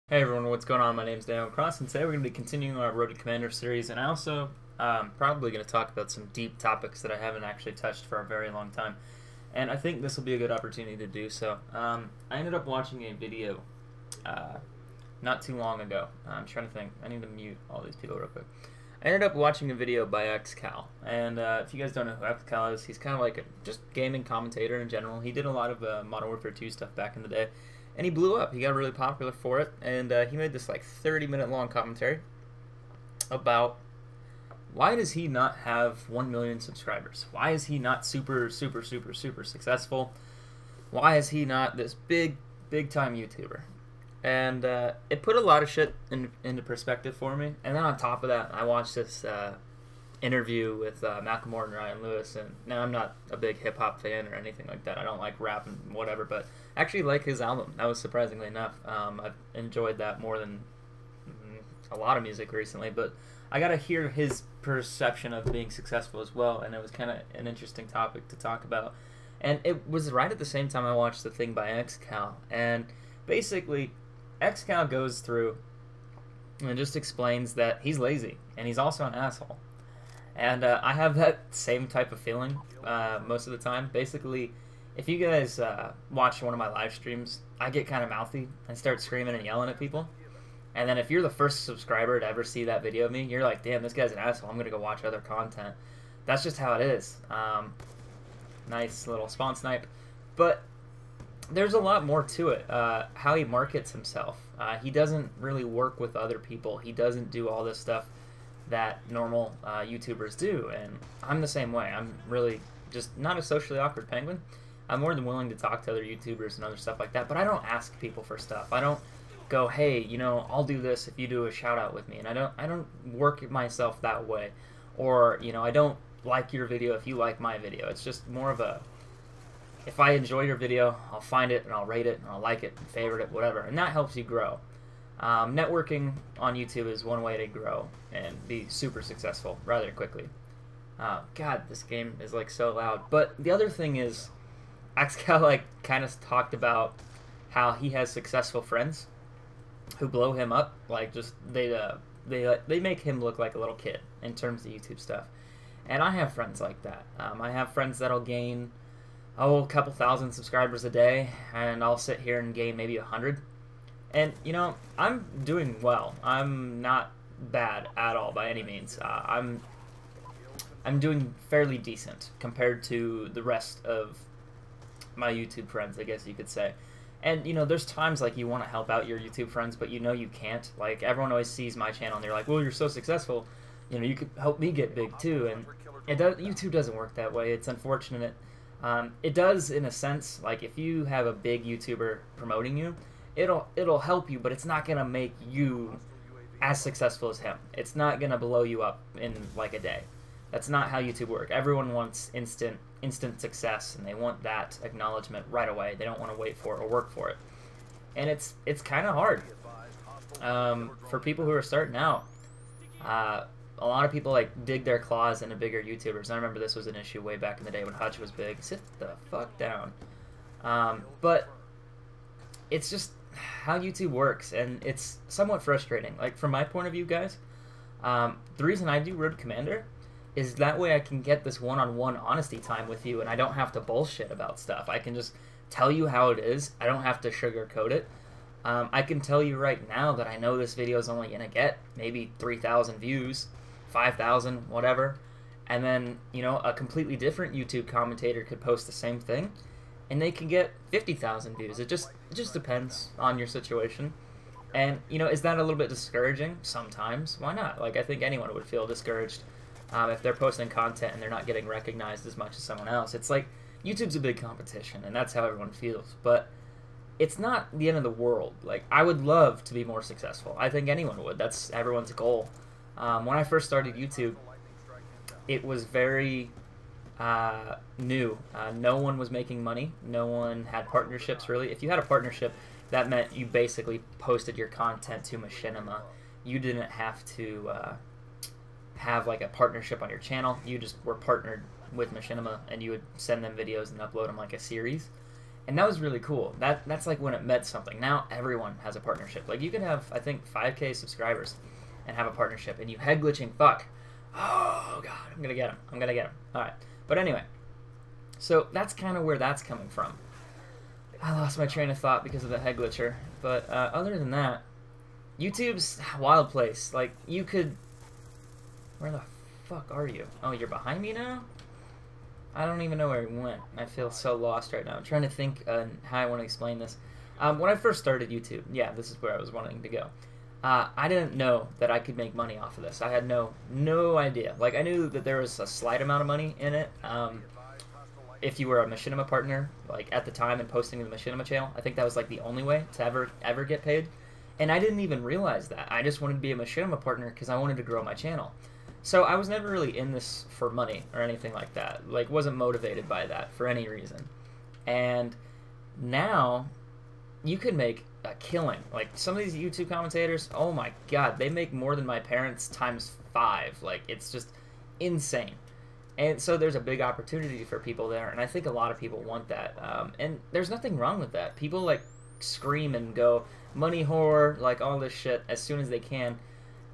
Hey everyone, what's going on? My name's FaZe Kross, and today we're going to be continuing our Road to Commander series, and I also probably going to talk about some deep topics that I haven't actually touched for a very long time, and I think this will be a good opportunity to do so. I ended up watching a video not too long ago. I'm trying to think. I need to mute all these people real quick. I ended up watching a video by XCal, and if you guys don't know who XCal is, he's kind of like a just gaming commentator in general. He did a lot of Modern Warfare 2 stuff back in the day. And he blew up. He got really popular for it. And he made this like 30-minute long commentary about why does he not have 1 million subscribers? Why is he not super successful? Why is he not this big time YouTuber? And it put a lot of shit into perspective for me. And then on top of that, I watched this interview with Macklemore and Ryan Lewis, and now I'm not a big hip-hop fan or anything like that. I don't like rap and whatever, but I actually like his album. That was surprisingly enough. I've enjoyed that more than a lot of music recently, but I got to hear his perception of being successful as well, and it was kind of an interesting topic to talk about. And it was right at the same time I watched the thing by XCal, and basically XCal goes through and just explains that he's lazy, and he's also an asshole. And I have that same type of feeling most of the time. Basically, if you guys watch one of my live streams, I get kind of mouthy and start screaming and yelling at people. And then if you're the first subscriber to ever see that video of me, you're like, damn, this guy's an asshole. I'm going to go watch other content. That's just how it is. Nice little spawn snipe. But there's a lot more to it. How he markets himself. He doesn't really work with other people. He doesn't do all this stuff that normal YouTubers do, and I'm the same way. I'm really just not a socially awkward penguin. I'm more than willing to talk to other YouTubers and other stuff like that, but I don't ask people for stuff. I don't go, hey, you know, I'll do this if you do a shout out with me, and I don't work myself that way, or you know, I don't like your video if you like my video. It's just more of a, if I enjoy your video, I'll find it and I'll rate it and I'll like it and favorite it, whatever, and that helps you grow. Networking on YouTube is one way to grow and be super successful rather quickly. God, this game is like so loud. But the other thing is, XCal like kind of talked about how he has successful friends who blow him up. Like just they make him look like a little kid in terms of YouTube stuff. And I have friends like that. I have friends that'll gain a couple thousand subscribers a day, and I'll sit here and gain maybe 100. And, you know, I'm doing well. I'm not bad at all by any means. I'm doing fairly decent compared to the rest of my YouTube friends, I guess you could say. And, you know, there's times, like, you want to help out your YouTube friends, but you know you can't. Like, everyone always sees my channel, and they're like, well, you're so successful. You know, you could help me get big, too. And YouTube doesn't work that way. It's unfortunate. It does, in a sense. Like, if you have a big YouTuber promoting you, it'll help you, but it's not gonna make you as successful as him. It's not gonna blow you up in like a day. That's not how YouTube works. Everyone wants instant success, and they want that acknowledgement right away. They don't want to wait for it or work for it, and it's kind of hard for people who are starting out. A lot of people like dig their claws into bigger YouTubers. I remember this was an issue way back in the day when Hutch was big. Sit the fuck down. But it's just how YouTube works, and it's somewhat frustrating. Like, from my point of view, guys, the reason I do Road Commander is that way I can get this one-on-one honesty time with you, and I don't have to bullshit about stuff. I can just tell you how it is. I don't have to sugarcoat it. I can tell you right now that I know this video is only gonna get maybe 3,000 views, 5,000, whatever, and then, you know, a completely different YouTube commentator could post the same thing, and they can get 50,000 views. It just depends on your situation. And, you know, is that a little bit discouraging? Sometimes. Why not? Like, I think anyone would feel discouraged if they're posting content and they're not getting recognized as much as someone else. It's like, YouTube's a big competition, and that's how everyone feels. But it's not the end of the world. Like, I would love to be more successful. I think anyone would. That's everyone's goal. When I first started YouTube, it was very new. No one was making money. No one had partnerships, really. If you had a partnership, that meant you basically posted your content to Machinima. You didn't have to have like a partnership on your channel. You just were partnered with Machinima, and you would send them videos and upload them like a series. And that was really cool. That's like when it meant something. Now everyone has a partnership. Like you could have, I think, 5K subscribers and have a partnership, and you head glitching fuck. Oh god, I'm gonna get him. I'm gonna get him. All right. But anyway, so that's kind of where that's coming from. I lost my train of thought because of the head glitcher. But other than that, YouTube's a wild place. Like you could. Where the fuck are you? Oh, you're behind me now? I don't even know where he went. I feel so lost right now. I'm trying to think how I want to explain this. When I first started YouTube, yeah, this is where I was wanting to go. I didn't know that I could make money off of this. I had no idea. Like, I knew that there was a slight amount of money in it. If you were a Machinima partner, like, at the time and posting to the Machinima channel, I think that was, like, the only way to ever get paid. And I didn't even realize that. I just wanted to be a Machinima partner because I wanted to grow my channel. So I was never really in this for money or anything like that. Like, wasn't motivated by that for any reason. And now you can make a killing. Like, some of these YouTube commentators, oh my god, they make more than my parents times 5. Like, it's just insane. And so there's a big opportunity for people there, and I think a lot of people want that. And there's nothing wrong with that. People, like, scream and go, money whore, like, all this shit as soon as they can.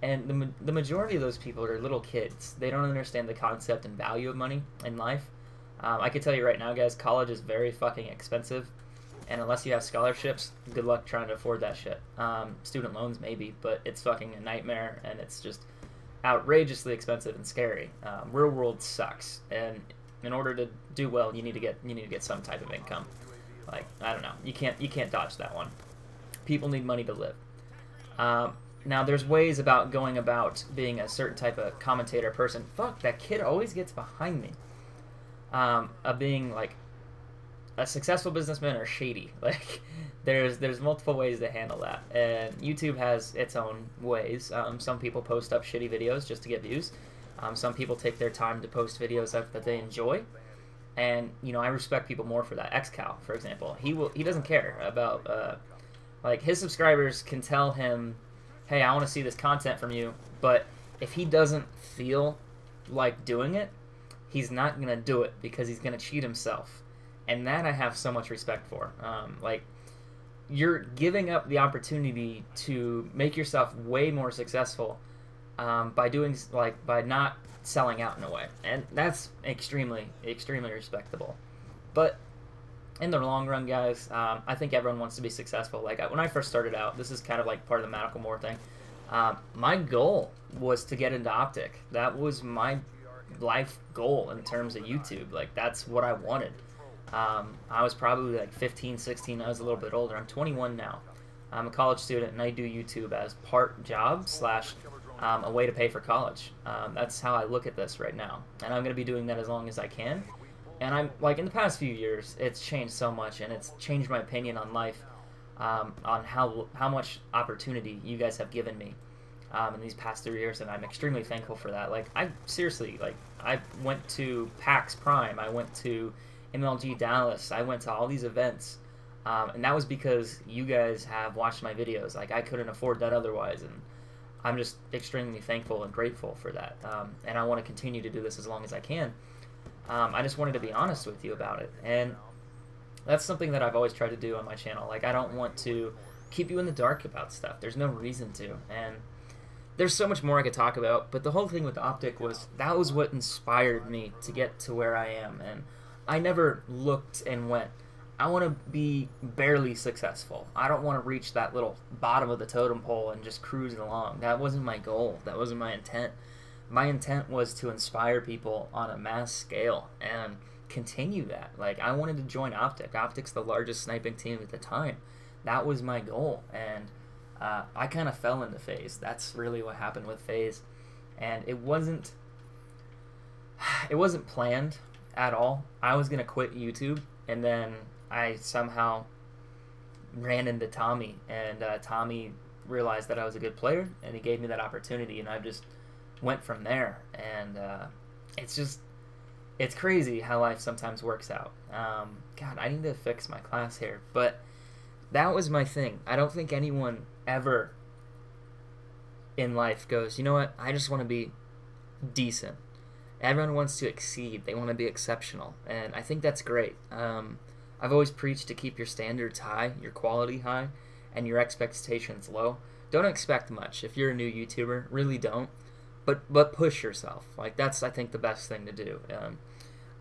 And the majority of those people are little kids. They don't understand the concept and value of money in life. I can tell you right now, guys, college is very fucking expensive. And unless you have scholarships, good luck trying to afford that shit. Student loans, maybe, but it's fucking a nightmare, and it's just outrageously expensive and scary. Real world sucks, and in order to do well, you need to get some type of income. Like, I don't know, you can't dodge that one. People need money to live. Now, there's ways about going about being a certain type of commentator person. Fuck, that kid always gets behind me. Of being, like, a successful businessman or shady. Like, there's multiple ways to handle that. And YouTube has its own ways. Some people post up shitty videos just to get views. Some people take their time to post videos up that they enjoy. And, you know, I respect people more for that. XCal, for example. He doesn't care about, like, his subscribers can tell him, hey, I want to see this content from you, but if he doesn't feel like doing it, he's not going to do it because he's going to cheat himself. And that I have so much respect for. Like, you're giving up the opportunity to make yourself way more successful by not selling out in a way. And that's extremely, extremely respectable. But in the long run, guys, I think everyone wants to be successful. Like, when I first started out, this is kind of like part of the Medical More thing. My goal was to get into Optic. That was my life goal in terms of YouTube. Like, that's what I wanted. I was probably like 15, 16. I was a little bit older. I'm 21 now. I'm a college student, and I do YouTube as part job / a way to pay for college. That's how I look at this right now. And I'm going to be doing that as long as I can. And I'm, like, in the past few years, it's changed so much, and it's changed my opinion on life, on how much opportunity you guys have given me in these past 3 years, and I'm extremely thankful for that. Like, I seriously, like, I went to PAX Prime, I went to MLG Dallas, I went to all these events, and that was because you guys have watched my videos. Like, I couldn't afford that otherwise, and I'm just extremely thankful and grateful for that, and I want to continue to do this as long as I can. I just wanted to be honest with you about it, and that's something that I've always tried to do on my channel. Like, I don't want to keep you in the dark about stuff. There's no reason to, and there's so much more I could talk about, but the whole thing with Optic was, that was what inspired me to get to where I am, and I never looked and went, I want to be barely successful. I don't want to reach that little bottom of the totem pole and just cruise along. That wasn't my goal. That wasn't my intent. My intent was to inspire people on a mass scale and continue that. Like, I wanted to join Optic. Optic's the largest sniping team at the time. That was my goal, and I kind of fell into FaZe. That's really what happened with FaZe, and it wasn't planned at all. I was gonna quit YouTube, and then I somehow ran into Tommy, and Tommy realized that I was a good player, and he gave me that opportunity, and I just went from there. And it's crazy how life sometimes works out. God, I need to fix my class here, but that was my thing. I don't think anyone ever in life goes, you know what, I just want to be decent. Everyone wants to exceed. They want to be exceptional, and I think that's great. I've always preached to keep your standards high, your quality high, and your expectations low. Don't expect much. If you're a new YouTuber, really don't. But push yourself. Like, that's, I think, the best thing to do.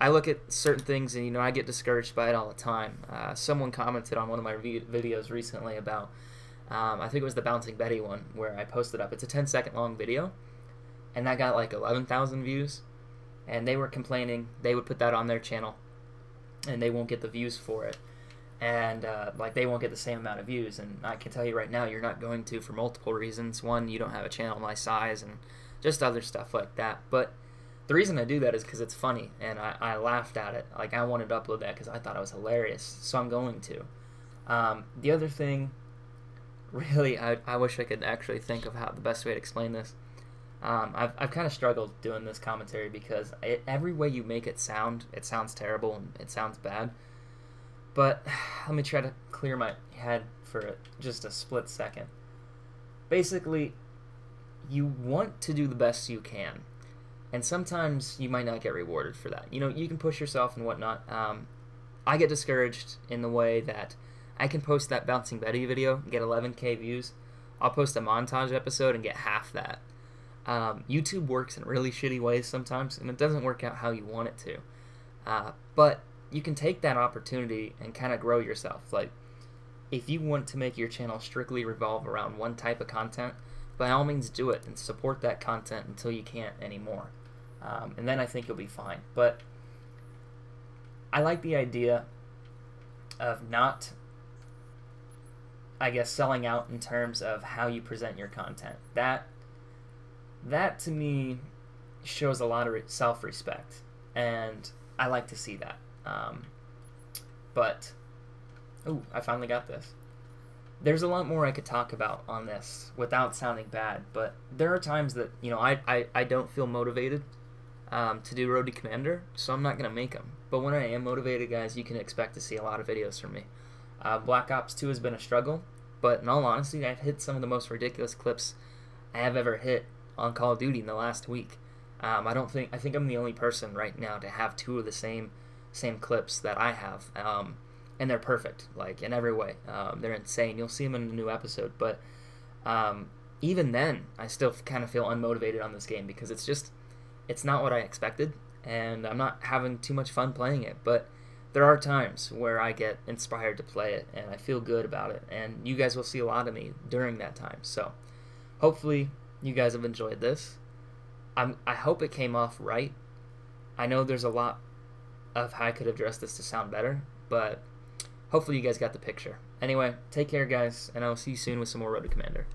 I look at certain things and, I get discouraged by it all the time. Someone commented on one of my videos recently about, I think it was the Bouncing Betty one, where I posted up. It's a 10-second long video, and that got like 11,000 views. And they were complaining they would put that on their channel, and they won't get the views for it. And like, they won't get the same amount of views. And I can tell you right now, you're not going to, for multiple reasons. One, you don't have a channel my size, and just other stuff like that. But the reason I do that is because it's funny, and I laughed at it. Like, I wanted to upload that because I thought it was hilarious, so I'm going to. The other thing, really, I wish I could actually think of how the best way to explain this. I've kind of struggled doing this commentary because every way you make it sounds terrible and it sounds bad. But let me try to clear my head for just a split second. Basically, you want to do the best you can, and sometimes you might not get rewarded for that. You can push yourself and whatnot. I get discouraged in the way that I can post that Bouncing Betty video and get 11K views. I'll post a montage episode and get half that. YouTube works in really shitty ways sometimes, and it doesn't work out how you want it to. But you can take that opportunity and kind of grow yourself. Like, if you want to make your channel strictly revolve around one type of content, by all means do it and support that content until you can't anymore. And then I think you'll be fine. But I like the idea of not, I guess, selling out in terms of how you present your content. That to me shows a lot of self-respect, and I like to see that. But I finally got this. There's a lot more I could talk about on this without sounding bad, but there are times that I don't feel motivated to do Road to Commander, so I'm not gonna make them. But when I am motivated, guys, you can expect to see a lot of videos from me. Black Ops 2 has been a struggle, but in all honesty, I've hit some of the most ridiculous clips I have ever hit on Call of Duty in the last week. I think I'm the only person right now to have two of the same clips that I have, and they're perfect, like, in every way. They're insane. You'll see them in a new episode, but even then, I still kind of feel unmotivated on this game because it's not what I expected, and I'm not having too much fun playing it. But there are times where I get inspired to play it, and I feel good about it, and you guys will see a lot of me during that time. So hopefully you guys have enjoyed this. I hope it came off right. I know there's a lot of how I could have dressed this to sound better, but hopefully you guys got the picture. Anyway, take care, guys, and I'll see you soon with some more Road to Commander.